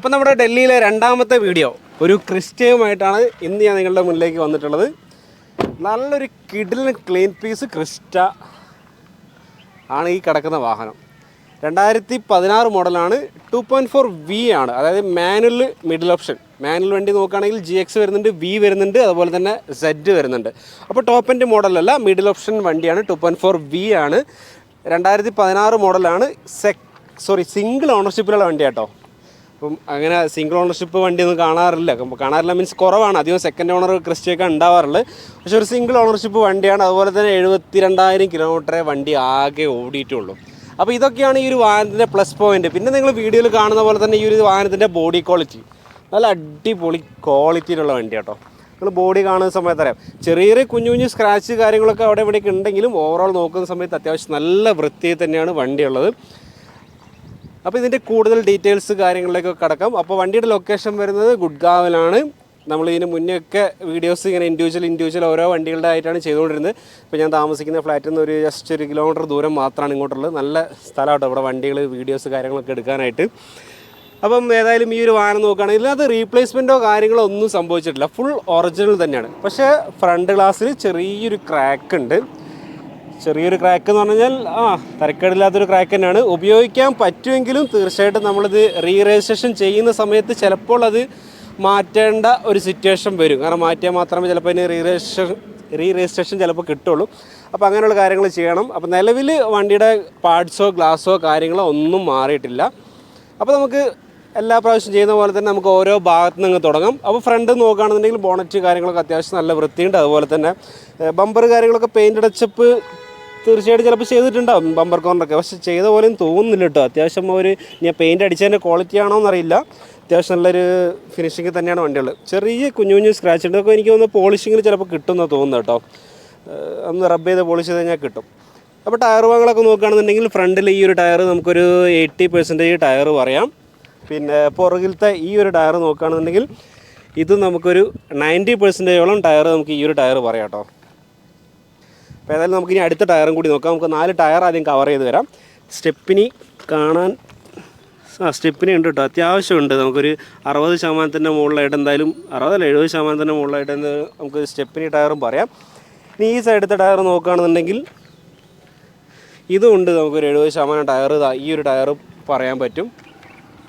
അപ്പോൾ നമ്മുടെ ഡൽഹിയിലെ രണ്ടാമത്തെ വീഡിയോ ഒരു ക്രിസ്റ്റയുമായിട്ടാണ് ഇന്ന് ഞാൻ നിങ്ങളുടെ മുന്നിലേക്ക് വന്നിട്ടുള്ളത്. നല്ലൊരു കിഡിലിന് ക്ലീൻ പീസ് ക്രിസ്റ്റ ആണ് ഈ കിടക്കുന്ന വാഹനം. 2016 മോഡലാണ്. 2.4V ആണ്, അതായത് മാനുവൽ മിഡിൽ ഓപ്ഷൻ. മാനുവൽ വണ്ടി നോക്കുകയാണെങ്കിൽ GX വരുന്നുണ്ട്, V വരുന്നുണ്ട്, അതുപോലെ തന്നെ Z വരുന്നുണ്ട്. അപ്പോൾ ടോപ്പ് എൻഡ് മോഡലല്ല, മിഡിൽ ഓപ്ഷൻ വണ്ടിയാണ്. 2.4V ആണ്, 2016 മോഡലാണ്. സിംഗിൾ ഓണർഷിപ്പിലുള്ള വണ്ടിയാട്ടോ. അപ്പം അങ്ങനെ സിംഗിൾ ഓണർഷിപ്പ് വണ്ടിയൊന്നും കാണാറില്ല മീൻസ് കുറവാണ്. അധികം സെക്കൻഡ് ഓണർ ക്രിസ്റ്റയൊക്കെ ഉണ്ടാവാറുള്ളത്. പക്ഷേ ഒരു സിംഗിൾ ഓണർഷിപ്പ് വണ്ടിയാണ്. അതുപോലെ തന്നെ 72,000 കിലോമീറ്ററേ വണ്ടി ആകെ ഓടിയിട്ടുള്ളൂ. അപ്പോൾ ഇതൊക്കെയാണ് ഈ ഒരു വാഹനത്തിൻ്റെ പ്ലസ് പോയിൻറ്റ്. പിന്നെ നിങ്ങൾ വീഡിയോയിൽ കാണുന്ന പോലെ തന്നെ ഈ ഒരു വാഹനത്തിൻ്റെ ബോഡി ക്വാളിറ്റി നല്ല അടിപൊളി ക്വാളിറ്റിയിലുള്ള വണ്ടി കേട്ടോ. നിങ്ങൾ ബോഡി കാണുന്ന സമയത്ത് അറിയാം, ചെറിയ കുഞ്ഞു സ്ക്രാച്ച് കാര്യങ്ങളൊക്കെ അവിടെ ഇവിടെയൊക്കെ ഉണ്ടെങ്കിലും ഓവറോൾ നോക്കുന്ന സമയത്ത് അത്യാവശ്യം നല്ല വൃത്തിയിൽ തന്നെയാണ് വണ്ടിയുള്ളത്. അപ്പോൾ ഇതിൻ്റെ കൂടുതൽ ഡീറ്റെയിൽസ് കാര്യങ്ങളിലേക്കൊക്കെ കടക്കാം. അപ്പോൾ വണ്ടിയുടെ ലൊക്കേഷൻ വരുന്നത് ഗുഡ്ഗാവിലാണ്. നമ്മൾ ഇതിന് മുന്നേ ഒക്കെ വീഡിയോസ് ഇങ്ങനെ ഇൻഡിവിജ്വൽ ഓരോ വണ്ടികളുടെ ആയിട്ടാണ് ചെയ്തുകൊണ്ടിരുന്നത്. ഇപ്പോൾ ഞാൻ താമസിക്കുന്ന ഫ്ലാറ്റിൽ നിന്ന് ജസ്റ്റ് 1 കിലോമീറ്റർ ദൂരം മാത്രമാണ് ഇങ്ങോട്ടുള്ളത്. നല്ല സ്ഥലമാട്ടോ ഇവിടെ വണ്ടികൾ വീഡിയോസ് കാര്യങ്ങളൊക്കെ എടുക്കാനായിട്ട്. അപ്പം ഏതായാലും ഈ ഒരു വാഹനം നോക്കുകയാണെങ്കിൽ അത് റീപ്ലേസ്മെൻറ്റോ കാര്യങ്ങളോ ഒന്നും സംഭവിച്ചിട്ടില്ല, ഫുൾ ഒറിജിനൽ തന്നെയാണ്. പക്ഷേ ഫ്രണ്ട് ഗ്ലാസ്സിൽ ചെറിയൊരു ക്രാക്ക് ഉണ്ട്. ചെറിയൊരു ക്രാക്ക് എന്ന് പറഞ്ഞാൽ തരക്കേടില്ലാത്തൊരു ക്രാക്ക് തന്നെയാണ്. ഉപയോഗിക്കാൻ പറ്റുമെങ്കിലും തീർച്ചയായിട്ടും നമ്മളിത് രജിസ്ട്രേഷൻ ചെയ്യുന്ന സമയത്ത് ചിലപ്പോൾ അത് മാറ്റേണ്ട ഒരു സിറ്റുവേഷൻ വരും. കാരണം മാറ്റിയാൽ മാത്രമേ ചിലപ്പോൾ അതിന് രജിസ്ട്രേഷൻ ചിലപ്പോൾ കിട്ടുള്ളൂ. അപ്പോൾ അങ്ങനെയുള്ള കാര്യങ്ങൾ ചെയ്യണം. അപ്പോൾ നിലവിൽ വണ്ടിയുടെ പാർട്സോ ഗ്ലാസ്സോ കാര്യങ്ങളോ ഒന്നും മാറിയിട്ടില്ല. അപ്പോൾ നമുക്ക് എല്ലാ പ്രാവശ്യം ചെയ്യുന്ന പോലെ തന്നെ നമുക്ക് ഓരോ ഭാഗത്തു നിന്ന് തുടങ്ങാം. അപ്പോൾ ഫ്രണ്ട് നോക്കുകയാണെന്നുണ്ടെങ്കിൽ ബോണറ്റ് കാര്യങ്ങളൊക്കെ അത്യാവശ്യം നല്ല വൃത്തിയുണ്ട്. അതുപോലെ തന്നെ ബമ്പർ കാര്യങ്ങളൊക്കെ പെയിൻ്റ് അടച്ചപ്പ് തീർച്ചയായിട്ടും ചിലപ്പോൾ ചെയ്തിട്ടുണ്ടാവും ബമ്പർ കോർണറൊക്കെ. പക്ഷേ ചെയ്ത പോലെയും തോന്നുന്നില്ല കേട്ടോ. അത്യാവശ്യം ഞാൻ പെയിൻ്റ് അടിച്ചതിൻ്റെ ക്വാളിറ്റി ആണോ എന്നറിയില്ല, അത്യാവശ്യം നല്ലൊരു ഫിനിഷിങ് തന്നെയാണ് വണ്ടികൾ. ചെറിയ കുഞ്ഞു സ്ക്രാച്ച് ഉണ്ട്. അതൊക്കെ എനിക്ക് തോന്നുന്നു പോളിഷിങ്ങിൽ ചിലപ്പോൾ കിട്ടുമെന്ന് തോന്നുന്നു കേട്ടോ. ഒന്ന് റബ്ബ് ചെയ്ത് പോളിഷ് ചെയ്ത് കഴിഞ്ഞാൽ കിട്ടും. അപ്പോൾ ടയർ ഭാഗങ്ങളൊക്കെ നോക്കുകയാണെന്നുണ്ടെങ്കിൽ ഫ്രണ്ടിൽ ഈ ഒരു ടയർ നമുക്കൊരു 80% ടയർ പറയാം. പിന്നെ പുറകിലത്തെ ഈ ഒരു ടയർ നോക്കുകയാണെന്നുണ്ടെങ്കിൽ ഇത് നമുക്കൊരു 90%ഓളം ടയർ നമുക്ക് ഈ ഒരു ടയർ പറയാം കേട്ടോ. അപ്പോൾ ഏതായാലും നമുക്കിനി അടുത്ത ടയറും കൂടി നോക്കാം. നമുക്ക് 4 ടയർ ആദ്യം കവർ ചെയ്ത് വരാം. സ്റ്റെപ്പിനി കാണാൻ സ്റ്റെപ്പിനി ഉണ്ട് കേട്ടോ, അത്യാവശ്യമുണ്ട്. നമുക്കൊരു 60% മുകളിലായിട്ട് എന്തായാലും 60-70% മുകളിലായിട്ട് നമുക്ക് സ്റ്റെപ്പിനി ടയറും പറയാം. ഇനി ഈ സൈഡത്തെ ടയർ നോക്കുകയാണെന്നുണ്ടെങ്കിൽ ഇതും ഉണ്ട്. നമുക്കൊരു 70% ടയർ ഈ ഒരു ടയർ പറയാൻ പറ്റും.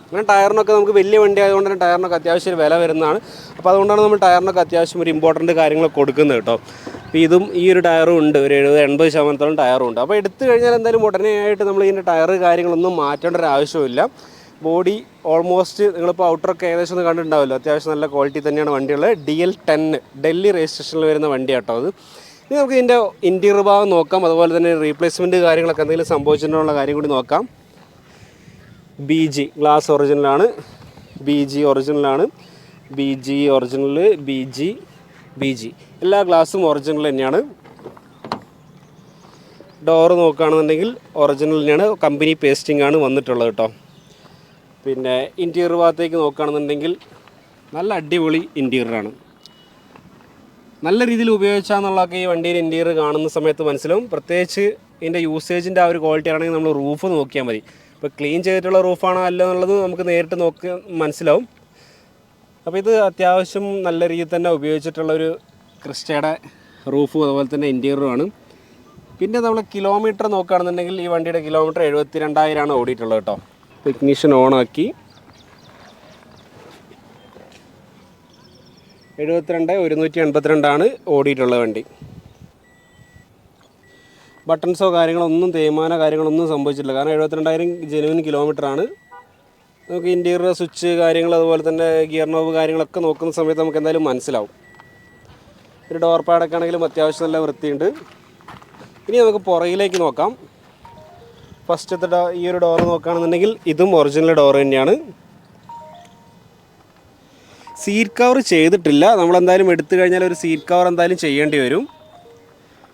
അങ്ങനെ ടയറിനൊക്കെ നമുക്ക് വലിയ വണ്ടി ആയതുകൊണ്ട് തന്നെ ടയറിനൊക്കെ അത്യാവശ്യം വില വരുന്നതാണ്. അപ്പോൾ അതുകൊണ്ടാണ് നമ്മൾ ടയറിനൊക്കെ അത്യാവശ്യം ഒരു ഇമ്പോർട്ടൻറ്റ് കാര്യങ്ങളൊക്കെ കൊടുക്കുന്നത് കേട്ടോ. അപ്പോൾ ഇതും ഈ ഒരു ടയറും ഉണ്ട്, ഒരു 70-80% ടയറും ഉണ്ട്. അപ്പോൾ എടുത്തു കഴിഞ്ഞാൽ എന്തായാലും ഉടനെയായിട്ട് നമ്മൾ ഇതിൻ്റെ ടയർ കാര്യങ്ങളൊന്നും മാറ്റേണ്ട ഒരു ആവശ്യമില്ല. ബോഡി ഓൾമോസ്റ്റ് നിങ്ങളിപ്പോൾ ഔട്ടറൊക്കെ ഏകദേശം ഒന്ന് കണ്ടിട്ടുണ്ടാവുമല്ലോ, അത്യാവശ്യം നല്ല ക്വാളിറ്റി തന്നെയാണ് വണ്ടിയുള്ളത്. DL10 ഡൽഹി രജിസ്ട്രേഷനിൽ വരുന്ന വണ്ടി കേട്ടോ അത്. ഇനി നമുക്ക് ഇതിൻ്റെ ഇൻറ്റീരിയർ ഭാഗം നോക്കാം. അതുപോലെ തന്നെ റീപ്ലേസ്മെൻറ്റ് കാര്യങ്ങളൊക്കെ എന്തെങ്കിലും സംഭവിച്ചിട്ടുള്ള കാര്യം കൂടി നോക്കാം. BG ഗ്ലാസ് ഒറിജിനലാണ്, BG ഒറിജിനലാണ്, BG എല്ലാ ഗ്ലാസും ഒറിജിനൽ തന്നെയാണ്. ഡോറ് നോക്കുകയാണെന്നുണ്ടെങ്കിൽ ഒറിജിനൽ തന്നെയാണ്, കമ്പനി പേസ്റ്റിംഗ് ആണ് വന്നിട്ടുള്ളത് കേട്ടോ. പിന്നെ ഇൻറ്റീരിയർ ഭാഗത്തേക്ക് നോക്കുകയാണെന്നുണ്ടെങ്കിൽ നല്ല അടിപൊളി ഇൻറ്റീരിയറാണ്. നല്ല രീതിയിൽ ഉപയോഗിച്ചാന്നുള്ളതൊക്കെ ഈ വണ്ടിയിൽ ഇൻറ്റീരിയർ കാണുന്ന സമയത്ത് മനസ്സിലാവും. പ്രത്യേകിച്ച് ഇതിൻ്റെ യൂസേജിൻ്റെ ആ ഒരു ക്വാളിറ്റി ആണെങ്കിൽ നമ്മൾ റൂഫ് നോക്കിയാൽ മതി. ഇപ്പോൾ ക്ലീൻ ചെയ്തിട്ടുള്ള റൂഫാണോ അല്ല എന്നുള്ളത് നമുക്ക് നേരിട്ട് നോക്കി മനസ്സിലാവും. അപ്പോൾ ഇത് അത്യാവശ്യം നല്ല രീതിയിൽ തന്നെ ഉപയോഗിച്ചിട്ടുള്ളൊരു ക്രിസ്റ്റയുടെ റൂഫും അതുപോലെ തന്നെ ഇൻറ്റീരിയറുമാണ്. പിന്നെ നമ്മൾ കിലോമീറ്റർ നോക്കുകയാണെന്നുണ്ടെങ്കിൽ ഈ വണ്ടിയുടെ കിലോമീറ്റർ 72,000 ഓടിയിട്ടുള്ളത് കേട്ടോ. ഇഗ്നിഷൻ ഓണാക്കി 72,182 ഓടിയിട്ടുള്ള വണ്ടി. ബട്ടൺസോ കാര്യങ്ങളൊന്നും തേയ്മാനോ കാര്യങ്ങളൊന്നും സംഭവിച്ചിട്ടില്ല. കാരണം 72,000 ജെനുവിൻ കിലോമീറ്ററാണ്. നമുക്ക് ഇൻറ്റീരിയർ സ്വിച്ച് കാര്യങ്ങൾ അതുപോലെ തന്നെ ഗിയർ നോബ് കാര്യങ്ങളൊക്കെ നോക്കുന്ന സമയത്ത് നമുക്ക് എന്തായാലും മനസ്സിലാവും. ഒരു ഡോർ പാഡൊക്കെ ആണെങ്കിലും അത്യാവശ്യം നല്ല വൃത്തിയുണ്ട്. ഇനി നമുക്ക് പുറകിലേക്ക് നോക്കാം. ഫസ്റ്റത്തെ ഈ ഒരു ഡോർ നോക്കുകയാണെന്നുണ്ടെങ്കിൽ ഇതും ഒറിജിനൽ ഡോർ തന്നെയാണ്. സീറ്റ് കവർ ചെയ്തിട്ടില്ല. നമ്മളെന്തായാലും എടുത്തു കഴിഞ്ഞാൽ ഒരു സീറ്റ് കവർ എന്തായാലും ചെയ്യേണ്ടി വരും.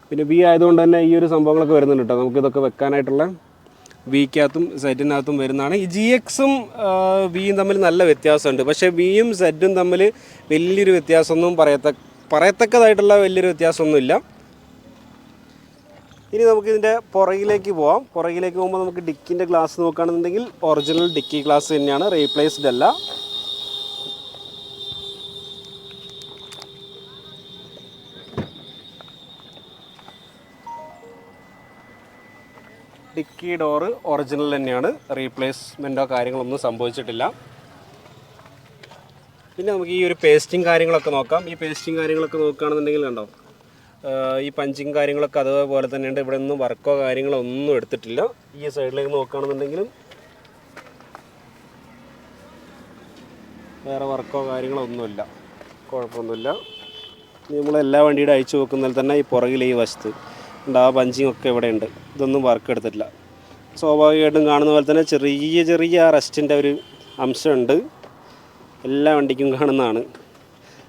പിന്നെ B ആയതുകൊണ്ട് തന്നെ ഈ ഒരു സംഭവങ്ങളൊക്കെ വരുന്നുണ്ട് കേട്ടോ. നമുക്കിതൊക്കെ വെക്കാനായിട്ടുള്ള Vക്കകത്തും സെറ്റിനകത്തും വരുന്നതാണ്. ഈ GXും Vയും തമ്മിൽ നല്ല വ്യത്യാസമുണ്ട്. പക്ഷേ Vയും സെറ്റും തമ്മിൽ വലിയൊരു വ്യത്യാസമൊന്നും പറയത്തക്കതായിട്ടുള്ള വലിയൊരു വ്യത്യാസമൊന്നുമില്ല. ഇനി നമുക്കിതിൻ്റെ പുറകിലേക്ക് പോകാം. പുറകിലേക്ക് പോകുമ്പോൾ നമുക്ക് ഡിക്കിൻ്റെ ഗ്ലാസ് നോക്കുകയാണെന്നുണ്ടെങ്കിൽ ഒറിജിനൽ ഡിക്കി ഗ്ലാസ് തന്നെയാണ്, റീപ്ലേസ്ഡ് അല്ല. ഡിക്കി ഡോറ് ഒറിജിനൽ തന്നെയാണ്, റീപ്ലേസ്മെൻറ്റോ കാര്യങ്ങളൊന്നും സംഭവിച്ചിട്ടില്ല. പിന്നെ നമുക്ക് ഈ ഒരു പേസ്റ്റിംഗ് കാര്യങ്ങളൊക്കെ നോക്കാം. ഈ പേസ്റ്റിംഗ് കാര്യങ്ങളൊക്കെ നോക്കുകയാണെന്നുണ്ടെങ്കിൽ കണ്ടോ, ഈ പഞ്ചിങ് കാര്യങ്ങളൊക്കെ അതേപോലെ തന്നെയുണ്ട്. ഇവിടെ ഒന്നും വർക്കോ കാര്യങ്ങളോ ഒന്നും എടുത്തിട്ടില്ല. ഈ സൈഡിലേക്ക് നോക്കുകയാണെന്നുണ്ടെങ്കിലും വേറെ വർക്കോ കാര്യങ്ങളോ ഒന്നുമില്ല, കുഴപ്പമൊന്നുമില്ല. നമ്മളെല്ലാ വണ്ടിയുടെ അയച്ചു നോക്കുന്നതിൽ തന്നെ ഈ പുറകിൽ ഈ വശത്ത് ഉണ്ട്, ആ പഞ്ചിങ് ഒക്കെ ഇവിടെ ഉണ്ട്. ഇതൊന്നും വർക്ക് എടുത്തിട്ടില്ല. സ്വാഭാവികമായിട്ടും കാണുന്ന പോലെ തന്നെ ചെറിയ ചെറിയ ആ റസ്റ്റിൻ്റെ ഒരു അംശമുണ്ട്, എല്ലാ വണ്ടിക്കും കാണുന്നതാണ്.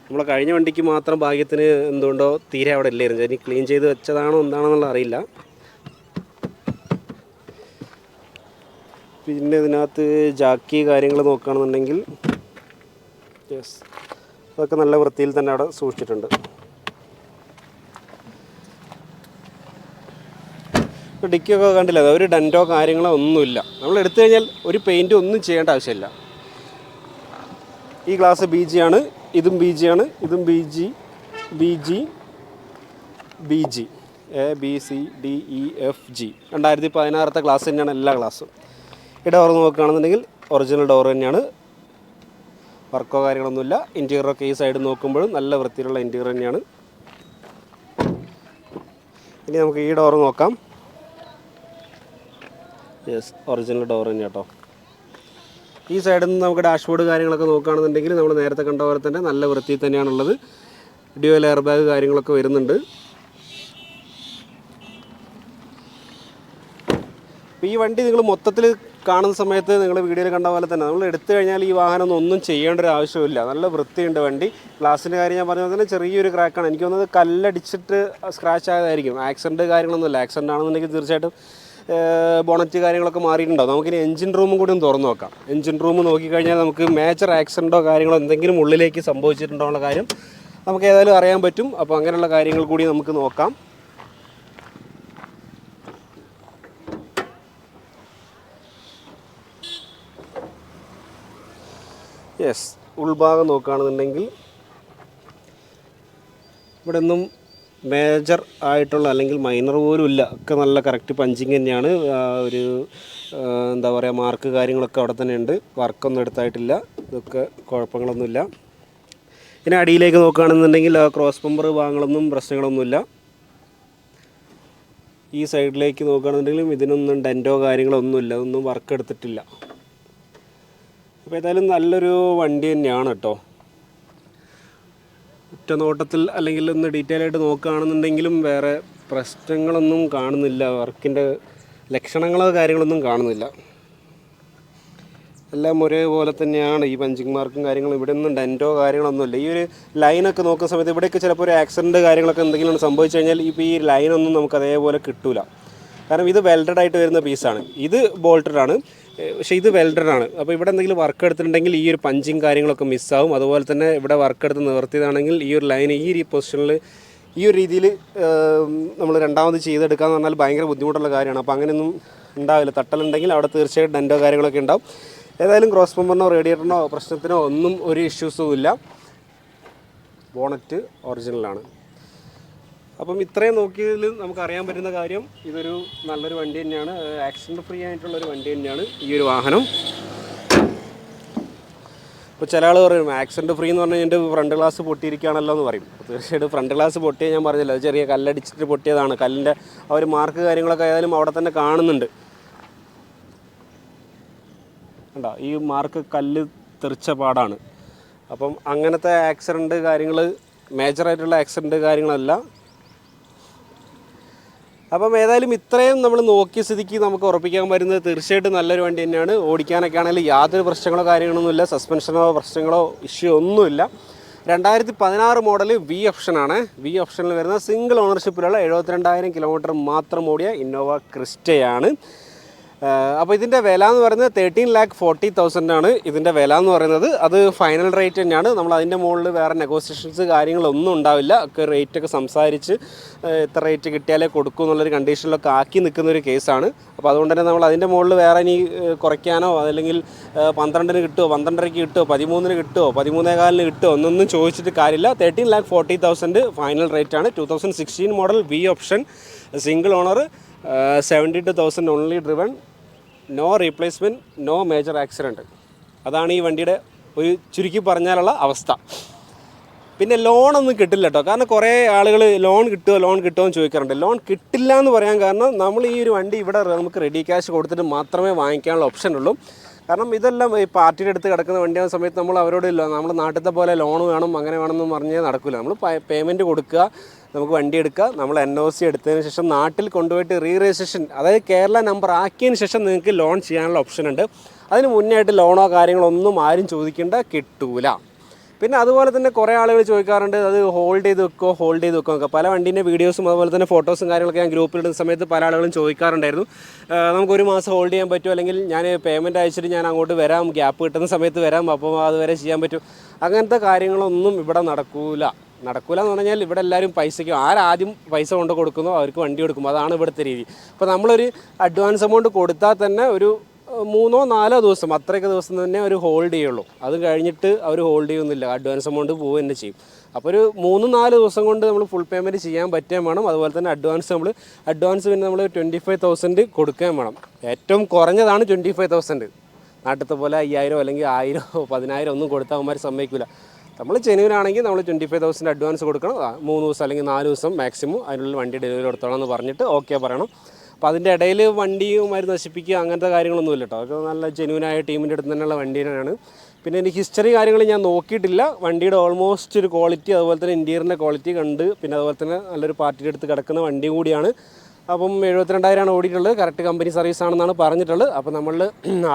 നമ്മളെ കഴിഞ്ഞ വണ്ടിക്ക് മാത്രം ഭാഗ്യത്തിന് എന്തുകൊണ്ടോ തീരെ അവിടെ ഇല്ലായിരുന്നു. ഇനി ക്ലീൻ ചെയ്ത് വെച്ചതാണോ എന്താണെന്നുള്ള അറിയില്ല. പിന്നെ ഇതിനകത്ത് ജാക്കി കാര്യങ്ങൾ നോക്കുകയാണെന്നുണ്ടെങ്കിൽ യെസ്, അതൊക്കെ നല്ല വൃത്തിയിൽ തന്നെ അവിടെ സൂക്ഷിച്ചിട്ടുണ്ട്. ഡിക്കിയൊക്കെ കണ്ടില്ല, ഒരു ഡെൻറ്റോ കാര്യങ്ങളോ ഒന്നുമില്ല. നമ്മൾ എടുത്തു കഴിഞ്ഞാൽ ഒരു പെയിൻറ്റ് ഒന്നും ചെയ്യേണ്ട ആവശ്യമില്ല. ഈ ഗ്ലാസ് ബി ജി ആണ്, ഇതും ബി ജി ആണ്, ഇതും ബി ജി ABCDEFG 2016 ഗ്ലാസ് തന്നെയാണ് എല്ലാ ഗ്ലാസും. ഈ ഡോർ നോക്കുകയാണെന്നുണ്ടെങ്കിൽ ഒറിജിനൽ ഡോർ തന്നെയാണ്, വർക്കോ കാര്യങ്ങളൊന്നുമില്ല. ഇൻറ്റീരിയറൊക്കെ ഈ സൈഡ് നോക്കുമ്പോഴും നല്ല വൃത്തിയിലുള്ള ഇൻറ്റീരിയർ തന്നെയാണ്. ഇനി നമുക്ക് ഈ ഡോർ നോക്കാം. യെസ്, ഒറിജിനൽ ഡോർ തന്നെ കേട്ടോ. ഈ സൈഡിൽ നിന്ന് നമുക്ക് ഡാഷ്ബോർഡ് കാര്യങ്ങളൊക്കെ നോക്കുകയാണെന്നുണ്ടെങ്കിൽ നമ്മൾ നേരത്തെ കണ്ട പോലെ തന്നെ നല്ല വൃത്തിയിൽ തന്നെയാണുള്ളത്. ഡ്യുവൽ എയർ ബാഗ് കാര്യങ്ങളൊക്കെ വരുന്നുണ്ട്. അപ്പോൾ ഈ വണ്ടി നിങ്ങൾ മൊത്തത്തിൽ കാണുന്ന സമയത്ത് നിങ്ങൾ വീഡിയോയിൽ കണ്ട പോലെ തന്നെ നമ്മൾ എടുത്തു കഴിഞ്ഞാൽ ഈ വാഹനം ഒന്നും ചെയ്യേണ്ട ഒരു ആവശ്യമില്ല. നല്ല വൃത്തിയുണ്ട് വണ്ടി. ഗ്ലാസിൻ്റെ കാര്യം ഞാൻ പറഞ്ഞ തന്നെ ചെറിയൊരു ക്രാക്കാണ്. എനിക്ക് തോന്നുന്നത് കല്ലടിച്ചിട്ട് സ്ക്രാച്ച് ആയതായിരിക്കും. ആക്സിഡൻറ്റ് കാര്യങ്ങളൊന്നുമില്ല. ആക്സിഡൻ്റ് ആണെന്നുണ്ടെങ്കിൽ തീർച്ചയായിട്ടും ബോണറ്റ് കാര്യങ്ങളൊക്കെ മാറിയിട്ടുണ്ടാവും. നമുക്കിനി എഞ്ചിൻ റൂമും കൂടി ഒന്ന് തുറന്നു നോക്കാം. എഞ്ചിൻ റൂം നോക്കിക്കഴിഞ്ഞാൽ നമുക്ക് മേജർ ആക്സിഡൻറ്റോ കാര്യങ്ങളോ എന്തെങ്കിലും ഉള്ളിലേക്ക് സംഭവിച്ചിട്ടുണ്ടോ ഉള്ള കാര്യം നമുക്ക് ഏതായാലും അറിയാൻ പറ്റും. അപ്പോൾ അങ്ങനെയുള്ള കാര്യങ്ങൾ കൂടി നമുക്ക് നോക്കാം. യെസ്, ഉൾഭാഗം നോക്കുകയാണെന്നുണ്ടെങ്കിൽ ഇവിടെ ഒന്നും മേജർ ആയിട്ടുള്ള അല്ലെങ്കിൽ മൈനർ പോലും ഇല്ല. ഒക്കെ നല്ല കറക്റ്റ് പഞ്ചിങ് തന്നെയാണ്. ഒരു എന്താ പറയുക, മാർക്ക് കാര്യങ്ങളൊക്കെ അവിടെ തന്നെ ഉണ്ട്. വർക്കൊന്നും എടുത്തായിട്ടില്ല. ഇതൊക്കെ കുഴപ്പങ്ങളൊന്നുമില്ല. പിന്നെ അടിയിലേക്ക് നോക്കുകയാണെന്നുണ്ടെങ്കിൽ ക്രോസ് ബമ്പർ ഭാഗങ്ങളൊന്നും പ്രശ്നങ്ങളൊന്നുമില്ല. ഈ സൈഡിലേക്ക് നോക്കുകയാണെന്നുണ്ടെങ്കിലും ഇതിനൊന്നും ഡെൻറ്റോ കാര്യങ്ങളോ ഒന്നുമില്ല. ഒന്നും വർക്ക് എടുത്തിട്ടില്ല. അപ്പോൾ ഏതായാലും നല്ലൊരു വണ്ടി തന്നെയാണ് കേട്ടോ. ഒറ്റ നോട്ടത്തിൽ അല്ലെങ്കിൽ ഒന്ന് ഡീറ്റെയിൽ ആയിട്ട് നോക്കുകയാണെന്നുണ്ടെങ്കിലും വേറെ പ്രശ്നങ്ങളൊന്നും കാണുന്നില്ല. വർക്കിൻ്റെ ലക്ഷണങ്ങളോ കാര്യങ്ങളൊന്നും കാണുന്നില്ല. എല്ലാം ഒരേപോലെ തന്നെയാണ്. ഈ പഞ്ചിങ് മാർക്കും കാര്യങ്ങളും ഇവിടെ ഒന്നും ഡെൻറ്റോ കാര്യങ്ങളൊന്നുമില്ല. ഈ ഒരു ലൈനൊക്കെ നോക്കുന്ന സമയത്ത് ഇവിടെയൊക്കെ ചിലപ്പോൾ ഒരു ആക്സിഡൻറ്റ് കാര്യങ്ങളൊക്കെ എന്തെങ്കിലും സംഭവിച്ചു കഴിഞ്ഞാൽ ഇപ്പോൾ ഈ ലൈനൊന്നും നമുക്ക് അതേപോലെ കിട്ടില്ല. കാരണം ഇത് വെൽഡഡ് ആയിട്ട് വരുന്ന പീസാണ്. ഇത് ബോൾട്ടഡ് ആണ്, പക്ഷേ ഇത് വെൽഡഡ് ആണ്. അപ്പോൾ ഇവിടെ എന്തെങ്കിലും വർക്ക് എടുത്തിട്ടുണ്ടെങ്കിൽ ഈ ഒരു പഞ്ചിങ് കാര്യങ്ങളൊക്കെ മിസ്സാവും. അതുപോലെ തന്നെ ഇവിടെ വർക്ക് എടുത്ത് നിവർത്തിയതാണെങ്കിൽ ഈ ഒരു ലൈൻ ഈ പൊസിഷനിൽ ഈ ഒരു രീതിയിൽ നമ്മൾ രണ്ടാമത് ചെയ്തെടുക്കുക എന്ന് പറഞ്ഞാൽ ഭയങ്കര ബുദ്ധിമുട്ടുള്ള കാര്യമാണ്. അപ്പോൾ അങ്ങനെയൊന്നും ഉണ്ടാവില്ല. തട്ടലുണ്ടെങ്കിൽ അവിടെ തീർച്ചയായിട്ടും ഡെൻറ്റോ കാര്യങ്ങളൊക്കെ ഉണ്ടാവും. ഏതായാലും ക്രോസ് ബമ്പറിനോ റേഡിയേറ്ററിനോ പ്രശ്നത്തിനോ ഒന്നും ഒരു ഇഷ്യൂസും ഇല്ല. ബോണറ്റ് ഒറിജിനലാണ്. അപ്പം ഇത്രയും നോക്കിയതിൽ നമുക്ക് അറിയാൻ പറ്റുന്ന കാര്യം ഇതൊരു നല്ലൊരു വണ്ടി തന്നെയാണ്. ആക്സിഡൻറ്റ് ഫ്രീ ആയിട്ടുള്ളൊരു വണ്ടി തന്നെയാണ് ഈ ഒരു വാഹനം. ഇപ്പോൾ ചില ആൾ പറയും ആക്സിഡൻറ്റ് ഫ്രീ എന്ന് പറഞ്ഞാൽ എൻ്റെ ഫ്രണ്ട് ഗ്ലാസ് പൊട്ടിയിരിക്കുകയാണല്ലോ എന്ന് പറയും. തീർച്ചയായിട്ടും ഫ്രണ്ട് ഗ്ലാസ് പൊട്ടിയ ഞാൻ പറഞ്ഞല്ലോ, അത് ചെറിയ കല്ലടിച്ചിട്ട് പൊട്ടിയതാണ്. കല്ലിൻ്റെ ആ ഒരു മാർക്ക് കാര്യങ്ങളൊക്കെ ആയാലും അവിടെ തന്നെ കാണുന്നുണ്ട്. കണ്ടോ, ഈ മാർക്ക് കല്ല് തെറിച്ച പാടാണ്. അപ്പം അങ്ങനത്തെ ആക്സിഡൻറ്റ് കാര്യങ്ങൾ മേജറായിട്ടുള്ള ആക്സിഡൻറ്റ് കാര്യങ്ങളല്ല. അപ്പം ഏതായാലും ഇത്രയും നമ്മൾ നോക്കിയ സ്ഥിതിക്ക് നമുക്ക് ഉറപ്പിക്കാൻ പറ്റുന്നത് തീർച്ചയായിട്ടും നല്ലൊരു വണ്ടി തന്നെയാണ്. ഓടിക്കാനൊക്കെ ആണെങ്കിൽ യാതൊരു പ്രശ്നങ്ങളോ കാര്യങ്ങളൊന്നുമില്ല. സസ്പെൻഷനോ പ്രശ്നങ്ങളോ ഇഷ്യൂ ഒന്നുമില്ല. 2016 മോഡൽ വി ഓപ്ഷനാണ്. വി ഓപ്ഷനിൽ വരുന്ന സിംഗിൾ ഓണർഷിപ്പിലുള്ള 72,000 കിലോമീറ്റർ മാത്രം ഓടിയ ഇന്നോവ ക്രിസ്റ്റയാണ്. അപ്പോൾ ഇതിൻ്റെ വില എന്ന് പറയുന്നത് 13,40,000 ആണ് ഇതിൻ്റെ വില എന്ന് പറയുന്നത്. അത് ഫൈനൽ റേറ്റ് തന്നെയാണ്. നമ്മൾ അതിൻ്റെ മുകളിൽ വേറെ നെഗോസിയേഷൻസ് കാര്യങ്ങളൊന്നും ഉണ്ടാവില്ല. ഒക്കെ റേറ്റൊക്കെ സംസാരിച്ച് എത്ര റേറ്റ് കിട്ടിയാലേ കൊടുക്കൂ എന്നുള്ളൊരു കണ്ടീഷനിലൊക്കെ ആക്കി നിൽക്കുന്ന ഒരു കേസാണ്. അപ്പോൾ അതുകൊണ്ട് തന്നെ നമ്മൾ അതിൻ്റെ മുകളിൽ വേറെ ഇനി കുറയ്ക്കാനോ അല്ലെങ്കിൽ 12-ന് കിട്ടുമോ, 12.5-ക്ക് കിട്ടുമോ, 13-ന് കിട്ടുമോ, 13.15-ന് കിട്ടുമോ ഒന്നൊന്നും ചോദിച്ചിട്ട് കാര്യമില്ല. 13,40,000 ഫൈനൽ റേറ്റാണ്. 2016 model V option, single owner, 72,000 only driven, no replacement, no major accident. അതാണ് ഈ വണ്ടിയുടെ ഒരു ചുരുക്കി പറഞ്ഞാലുള്ള അവസ്ഥ. പിന്നെ ലോണൊന്നും കിട്ടില്ല കേട്ടോ. കാരണം കുറേ ആളുകൾ ലോൺ കിട്ടുമോ എന്ന് ചോദിക്കാറുണ്ട്. ലോൺ കിട്ടില്ല എന്ന് പറയാൻ കാരണം നമ്മൾ ഈ ഒരു വണ്ടി ഇവിടെ നമുക്ക് റെഡി ക്യാഷ് കൊടുത്തിട്ട് മാത്രമേ വാങ്ങിക്കാനുള്ള ഓപ്ഷൻ ഉള്ളൂ. കാരണം ഇതെല്ലാം ഈ പാർട്ടിയുടെ അടുത്ത് കിടക്കുന്ന വണ്ടിയാകുന്ന സമയത്ത് നമ്മൾ അവരോട് നമ്മുടെ നാട്ടിലത്തെ പോലെ ലോൺ വേണം അങ്ങനെ വേണമെന്ന് പറഞ്ഞാൽ നടക്കില്ല. നമ്മൾ പേയ്മെൻറ്റ് കൊടുക്കുക, നമുക്ക് വണ്ടി എടുക്കുക, നമ്മൾ NOC എടുത്തതിന് ശേഷം നാട്ടിൽ കൊണ്ടുപോയിട്ട് രജിസ്ട്രേഷൻ, അതായത് കേരള നമ്പർ ആക്കിയതിന് ശേഷം നിങ്ങൾക്ക് ലോൺ ചെയ്യാനുള്ള ഓപ്ഷൻ ഉണ്ട്. അതിന് മുന്നേ ലോണോ കാര്യങ്ങളോ ഒന്നും ആരും ചോദിക്കേണ്ട, കിട്ടൂല. പിന്നെ അതുപോലെ തന്നെ കുറേ ആളുകൾ ചോദിക്കാറുണ്ട് അത് ഹോൾഡ് ചെയ്ത് വെക്കോ എന്നൊക്കെ. പല വണ്ടീൻ്റെ വീഡിയോസും അതുപോലെ തന്നെ ഫോട്ടോസും കാര്യങ്ങളൊക്കെ ഞാൻ ഗ്രൂപ്പിലിടുന്ന സമയത്ത് പല ആളുകളും ചോദിക്കാറുണ്ടായിരുന്നു. നമുക്കൊരു മാസം ഹോൾഡ് ചെയ്യാൻ പറ്റുമോ, അല്ലെങ്കിൽ ഞാൻ പേയ്മെൻറ്റ് അയച്ചിട്ട് ഞാൻ അങ്ങോട്ട് വരാം, ഗ്യാപ്പ് കിട്ടുന്ന സമയത്ത് വരാം, അപ്പോൾ അതുവരെ ചെയ്യാൻ പറ്റും. അങ്ങനത്തെ കാര്യങ്ങളൊന്നും ഇവിടെ നടക്കൂല എന്ന് പറഞ്ഞാൽ ഇവിടെ എല്ലാവരും പൈസയ്ക്ക് ആരാദ്യം പൈസ കൊണ്ട് കൊടുക്കുന്നോ അവർക്ക് വണ്ടി കൊടുക്കും. അതാണ് ഇവിടുത്തെ രീതി. അപ്പോൾ നമ്മളൊരു അഡ്വാൻസ് എമൗണ്ട് കൊടുത്താൽ തന്നെ ഒരു 3-4 ദിവസം അത്രയൊക്കെ ദിവസം തന്നെ അവർ ഹോൾഡ് ചെയ്യുള്ളൂ. അത് കഴിഞ്ഞിട്ട് അവർ ഹോൾഡ് ചെയ്യുന്നില്ല, അഡ്വാൻസ് എമൗണ്ട് പോവുക തന്നെ ചെയ്യും. അപ്പോൾ ഒരു 3-4 ദിവസം കൊണ്ട് നമ്മൾ ഫുൾ പേയ്മെൻറ്റ് ചെയ്യാൻ പറ്റാൻ വേണം. അതുപോലെ തന്നെ അഡ്വാൻസ് പിന്നെ നമ്മൾ 25,000 കൊടുക്കാൻ വേണം. ഏറ്റവും കുറഞ്ഞതാണ് 25,000. നാട്ടിലത്തെ പോലെ 5,000 അല്ലെങ്കിൽ 1,000 10,000 ഒന്നും കൊടുത്താൽ അവന്മാർ സമ്മതിക്കില്ല. നമ്മൾ ജെന്യുവനാണെങ്കിൽ നമ്മൾ 25,000 അഡ്വാൻസ് കൊടുക്കണം. 3 ദിവസം അല്ലെങ്കിൽ 4 ദിവസം മാക്സിമം അതിനുള്ളിൽ വണ്ടി ഡെലിവറി കൊടുത്തോളാം എന്ന് പറഞ്ഞിട്ട് ഓക്കെ പറയണം. അപ്പോൾ അതിൻ്റെ ഇടയിൽ വണ്ടിയുമാര് നശിപ്പിക്കുക അങ്ങനത്തെ കാര്യങ്ങളൊന്നും ഇല്ല കേട്ടോ. അതൊക്കെ നല്ല ജെന്യുവനായ ടീമിൻ്റെ അടുത്ത് തന്നെയുള്ള വണ്ടി തന്നെയാണ്. പിന്നെ എനിക്ക് ഹിസ്റ്ററി കാര്യങ്ങൾ ഞാൻ നോക്കിയിട്ടില്ല. വണ്ടിയുടെ ഓൾമോസ്റ്റ് ഒരു ക്വാളിറ്റി, അതുപോലെ തന്നെ ഇൻറ്റീരിയറിൻ്റെ ക്വാളിറ്റി കണ്ട്, പിന്നെ അതുപോലെ തന്നെ നല്ലൊരു പാർട്ടിയുടെ അടുത്ത് കിടക്കുന്ന വണ്ടിയും കൂടിയാണ്. അപ്പം 72,000 ഓടിയിട്ടുള്ളത്. കറക്റ്റ് കമ്പനി സർവീസ് ആണെന്നാണ് പറഞ്ഞിട്ടുള്ളത്. അപ്പോൾ നമ്മൾ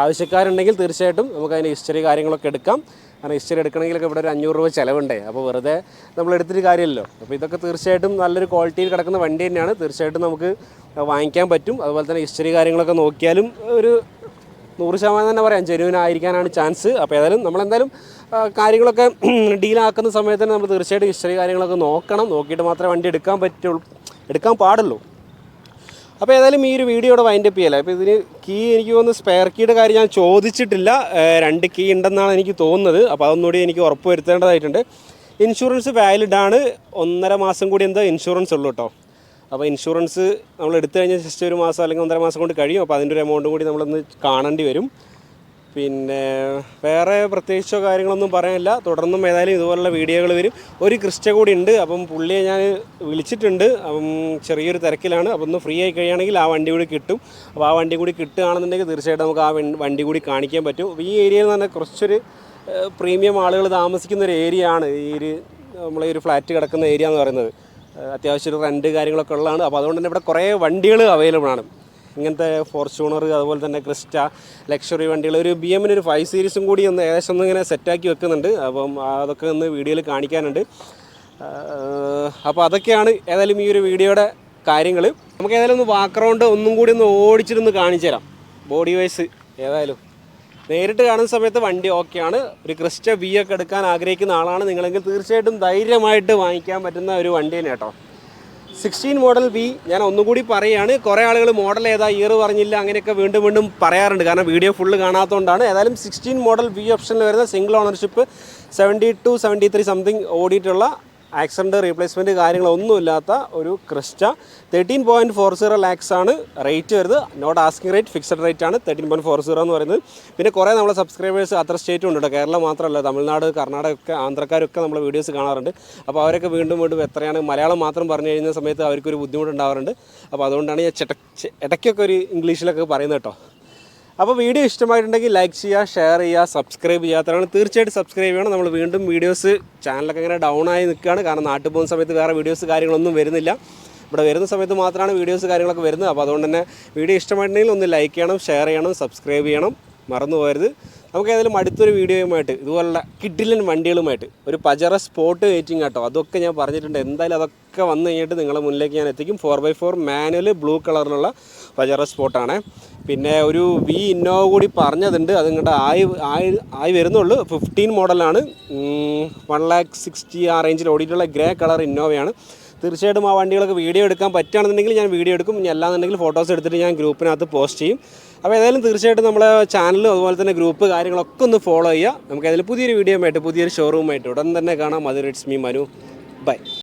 ആവശ്യക്കാരുണ്ടെങ്കിൽ തീർച്ചയായിട്ടും നമുക്ക് അതിൻ്റെ ഹിസ്റ്ററി കാര്യങ്ങളൊക്കെ എടുക്കാം. കാരണം ഹിസ്റ്ററി എടുക്കണമെങ്കിലൊക്കെ ഇവിടെ ഒരു 500 രൂപ ചിലവുണ്ടേ. അപ്പോൾ വെറുതെ നമ്മൾ എടുത്തിട്ട് കാര്യമില്ലല്ലോ. അപ്പോൾ ഇതൊക്കെ തീർച്ചയായിട്ടും നല്ലൊരു ക്വാളിറ്റിയിൽ കിടക്കുന്ന വണ്ടി തന്നെയാണ്. തീർച്ചയായിട്ടും നമുക്ക് വാങ്ങിക്കാൻ പറ്റും. അതുപോലെ തന്നെ ഹിസ്റ്ററി കാര്യങ്ങളൊക്കെ നോക്കിയാലും ഒരു 100% തന്നെ പറയാം ജെന്യുവൻ ആയിരിക്കാനാണ് ചാൻസ്. അപ്പോൾ ഏതായാലും നമ്മളെന്തായാലും കാര്യങ്ങളൊക്കെ ഡീലാക്കുന്ന സമയത്ത് തന്നെ നമ്മൾ തീർച്ചയായിട്ടും ഹിസ്റ്ററി കാര്യങ്ങളൊക്കെ നോക്കിയിട്ട് മാത്രമേ വണ്ടി എടുക്കാൻ പാടുള്ളൂ. അപ്പോൾ ഏതായാലും ഈ ഒരു വീഡിയോയുടെ വൈൻഡപ്പ് ചെയ്യല. അപ്പോൾ ഇതിന് കീ എനിക്ക് തോന്നുന്നു സ്പെയർ കീയുടെ കാര്യം ഞാൻ ചോദിച്ചിട്ടില്ല. 2 കീ ഉണ്ടെന്നാണ് എനിക്ക് തോന്നുന്നത്. അപ്പോൾ അതൊന്നുകൂടി എനിക്ക് ഉറപ്പ് വരുത്തേണ്ടതായിട്ടുണ്ട്. ഇൻഷുറൻസ് വാലിഡാണ്. 1.5 മാസം കൂടി എന്താ ഇൻഷുറൻസ് ഉള്ളൂ കേട്ടോ. അപ്പോൾ ഇൻഷുറൻസ് നമ്മൾ എടുത്തു കഴിഞ്ഞാൽ ജസ്റ്റ് 1 മാസം അല്ലെങ്കിൽ 1.5 മാസം കൊണ്ട് കഴിയും. അപ്പോൾ അതിൻ്റെ ഒരു എമൗണ്ടും കൂടി നമ്മളൊന്ന് കാണേണ്ടി വരും. പിന്നെ വേറെ പ്രത്യേകിച്ചോ കാര്യങ്ങളൊന്നും പറയാനില്ല. തുടർന്നും ഏതായാലും ഇതുപോലുള്ള വീഡിയോകൾ വരും. ഒരു ക്രിസ്റ്റ കൂടി ഉണ്ട്. അപ്പം പുള്ളിയെ ഞാൻ വിളിച്ചിട്ടുണ്ട്. അപ്പം ചെറിയൊരു തിരക്കിലാണ്. അപ്പോൾ ഒന്ന് ഫ്രീ ആയി കഴിയുകയാണെങ്കിൽ ആ വണ്ടി കൂടി കിട്ടും. അപ്പോൾ ആ വണ്ടി കൂടി കിട്ടുകയാണെന്നുണ്ടെങ്കിൽ തീർച്ചയായിട്ടും നമുക്ക് ആ വണ്ടി കൂടി കാണിക്കാൻ പറ്റും. അപ്പോൾ ഈ ഏരിയയിൽ എന്ന് പറഞ്ഞാൽ കുറച്ചൊരു പ്രീമിയം ആളുകൾ താമസിക്കുന്ന ഒരു ഏരിയ ആണ് നമ്മളെ ഒരു ഫ്ലാറ്റ് കിടക്കുന്ന ഏരിയ എന്ന് പറയുന്നത്. അത്യാവശ്യം ഒരു റെൻറ്റ് കാര്യങ്ങളൊക്കെ ഉള്ളതാണ്. അപ്പോൾ അതുകൊണ്ട് തന്നെ ഇവിടെ കുറേ വണ്ടികൾ അവൈലബിൾ ആണ്. ഇങ്ങനത്തെ ഫോർച്യൂണർ, അതുപോലെ തന്നെ ക്രിസ്റ്റ, ലക്ഷറി വണ്ടികൾ, ഒരു BM ഒരു 5 സീരീസും കൂടി ഒന്ന് ഏകദേശം ഒന്ന് ഇങ്ങനെ സെറ്റാക്കി വെക്കുന്നുണ്ട്. അപ്പം അതൊക്കെ ഒന്ന് വീഡിയോയിൽ കാണിക്കാനുണ്ട്. അപ്പോൾ അതൊക്കെയാണ് ഏതായാലും ഈ ഒരു വീഡിയോയുടെ കാര്യങ്ങൾ. നമുക്ക് ഏതായാലും ഒന്ന് ബാക്ക്ഗ്രൗണ്ട് ഒന്നും കൂടി ഒന്ന് ഓടിച്ചിട്ടൊന്ന് കാണിച്ചു തരാം. ബോഡി വൈസ് ഏതായാലും നേരിട്ട് കാണുന്ന സമയത്ത് വണ്ടി ഓക്കെയാണ്. ഒരു ക്രിസ്റ്റ V ഒക്കെ എടുക്കാൻ ആഗ്രഹിക്കുന്ന ആളാണ് നിങ്ങളെങ്കിൽ തീർച്ചയായിട്ടും ധൈര്യമായിട്ട് വാങ്ങിക്കാൻ പറ്റുന്ന ഒരു വണ്ടി തന്നെ കേട്ടോ. 16 മോഡൽ V. ഞാൻ ഒന്നുകൂടി പറയുകയാണ്, കുറേ ആളുകൾ മോഡൽ ഏതാ ഇയർ പറഞ്ഞില്ല അങ്ങനെയൊക്കെ വീണ്ടും പറയാറുണ്ട്. കാരണം വീഡിയോ ഫുള്ള് കാണാത്തതുകൊണ്ടാണ്. ഏതായാലും 16 മോഡൽ V ഓപ്ഷനിൽ വരുന്ന സിംഗിൾ ഓണർഷിപ്പ് 72-73 സംതിങ് ഓടിയിട്ടുള്ള ആക്സിഡൻറ്റ് റീപ്ലേസ്മെൻറ്റ് കാര്യങ്ങളൊന്നുമില്ലാത്ത ഒരു ക്രിസ്റ്റ. 13.40 lakhs ആണ് റേറ്റ് വരുന്നത്. Not asking rate, fixed rate ആണ് 13.40 എന്ന് പറയുന്നത്. പിന്നെ കുറേ നമ്മളെ സബ്സ്ക്രൈബേഴ്സ് അത്ര സ്റ്റേറ്റും ഉണ്ട് കേട്ടോ. കേരളം മാത്രമല്ല, തമിഴ്നാട്, കർണാടക ഒക്കെ, ആന്ധ്രക്കാരൊക്കെ നമ്മളെ വീഡിയോസ് കാണാറുണ്ട്. അപ്പോൾ അവരൊക്കെ വീണ്ടും എത്രയാണ് മലയാളം മാത്രം പറഞ്ഞു കഴിയുന്ന സമയത്ത് അവർക്കൊരു ബുദ്ധിമുട്ടുണ്ടാവാറുണ്ട്. അപ്പോൾ അതുകൊണ്ടാണ് ഞാൻ ഇടയ്ക്കൊക്കെ ഒരു ഇംഗ്ലീഷിലൊക്കെ പറയുന്നത് കേട്ടോ. അപ്പോൾ വീഡിയോ ഇഷ്ടമായിട്ടുണ്ടെങ്കിൽ ലൈക്ക് ചെയ്യുക, ഷെയർ ചെയ്യുക, സബ്സ്ക്രൈബ് ചെയ്യാത്തവരാണ് തീർച്ചയായിട്ടും സബ്സ്ക്രൈബ് ചെയ്യണം. നമ്മൾ വീണ്ടും വീഡിയോസ് ചാനലൊക്കെ ഇങ്ങനെ ഡൗൺ ആയി നിൽക്കുകയാണ്. കാരണം നാട്ടിൽ പോകുന്ന സമയത്ത് വേറെ വീഡിയോസ് കാര്യങ്ങളൊന്നും വരുന്നില്ല. ഇവിടെ വരുന്ന സമയത്ത് മാത്രമാണ് വീഡിയോസ് കാര്യങ്ങളൊക്കെ വരുന്നത്. അപ്പോൾ അതുകൊണ്ട് തന്നെ വീഡിയോ ഇഷ്ടമായിട്ടുണ്ടെങ്കിൽ ഒന്ന് ലൈക്ക് ചെയ്യണം, ഷെയർ ചെയ്യണം, സബ്സ്ക്രൈബ് ചെയ്യണം, മറന്നു പോകരുത്. നമുക്ക് ഏതായാലും അടുത്തൊരു വീഡിയോയുമായിട്ട് ഇതുപോലുള്ള കിഡിലൻ വണ്ടികളുമായിട്ട് ഒരു പജറ സ്പോട്ട് വെയിറ്റിംഗ് കേട്ടോ, അതൊക്കെ ഞാൻ പറഞ്ഞിട്ടുണ്ട്. എന്തായാലും അതൊക്കെ വന്നു കഴിഞ്ഞിട്ട് നിങ്ങളുടെ മുന്നിലേക്ക് ഞാൻ എത്തിക്കും. 4x4 മാനുവൽ ബ്ലൂ കളറിലുള്ള പജറ സ്പോട്ടാണ്. പിന്നെ ഒരു ഇന്നോവ കൂടി പറഞ്ഞതുണ്ട്, അതിങ്ങോട്ട് ആയി വരുന്നുള്ളൂ. 15 മോഡലാണ്, 1,60,000 ആ റേഞ്ചിൽ ഓടിയിട്ടുള്ള ഗ്രേ കളർ ഇന്നോവയാണ്. തീർച്ചയായിട്ടും ആ വണ്ടികളൊക്കെ വീഡിയോ എടുക്കാൻ പറ്റുകയാണെന്നുണ്ടെങ്കിൽ ഞാൻ വീഡിയോ എടുക്കും. ഇനി അല്ലാന്നുണ്ടെങ്കിൽ ഫോട്ടോസ് എടുത്തിട്ട് ഞാൻ ഗ്രൂപ്പിനകത്ത് പോസ്റ്റ് ചെയ്യും. അപ്പോൾ ഏതായാലും തീർച്ചയായിട്ടും നമ്മളെ ചാനലും അതുപോലെ തന്നെ ഗ്രൂപ്പ് കാര്യങ്ങളൊക്കെ ഒന്ന് ഫോളോ ചെയ്യുക. നമുക്ക് ഏതായാലും പുതിയൊരു വീഡിയോ ആയിട്ട് പുതിയൊരു ഷോറൂമായിട്ട് ഉടൻ തന്നെ കാണാം. അത് ഇറ്റ്സ് മീ മനു. ബൈ.